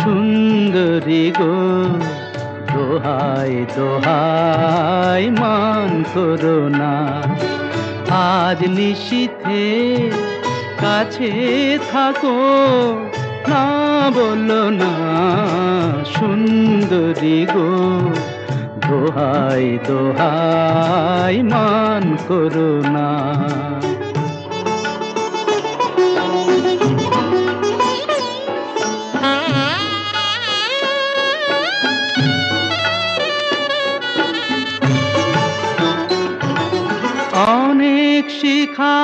সুন্দরী গো, দোহাই দোহাই মান করো না। আজ নিশীথে কাছে থাকো, না বলো না সুন্দরী গো, দোহাই দোহাই মান করো না। অনেক শিখা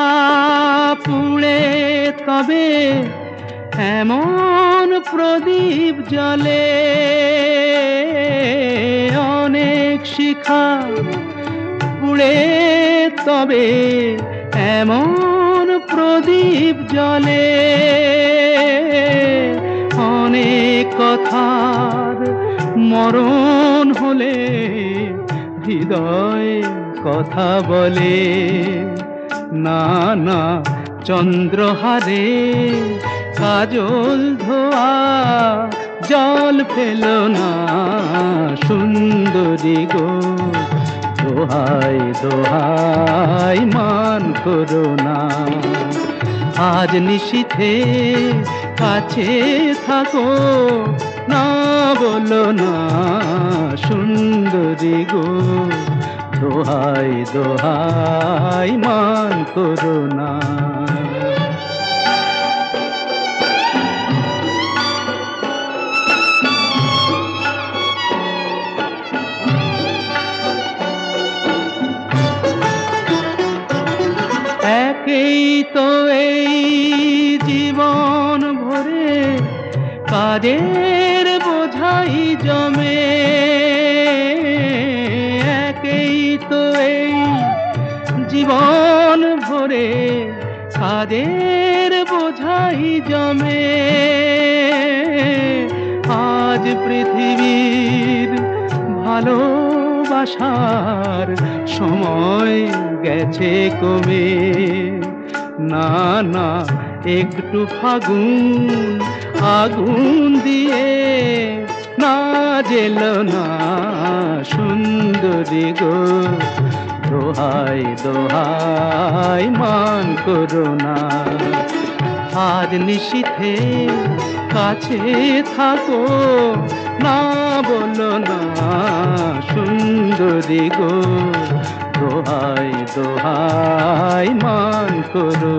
পুড়ে তবে এমন প্রদীপ জ্বলে, অনেক শিখা পুড়ে তবে এমন প্রদীপ জ্বলে, অনেক কথার মরণ হলে হৃদয় কথা বলে, না না চন্দ্রহারে কাজল ধোয়া জল ফেলো না সুন্দরী গো, দোহাই দোহাই মান করো না। আজ নিশীথে কাছে থাকো, না বলো না সুন্দরী গো, দোহাই দোহাই মান করো না। একেই তো এই জীবন ভরে কাজের বোঝাই জমে, একেই তো এই জীবন ভরে কাজের বোঝাই জমে। আজ পৃথিবীর ভালোবাসার সময় গেছে কমে, না না একটু ফাগুন আগুন দিয়ে না জেলো না সুন্দরী গো, দোহাই দোহাই মান করো না। আজ নিশীথে কাছে থাকো, না বলো না সুন্দরী গো, দোহাই দোহাই মান করো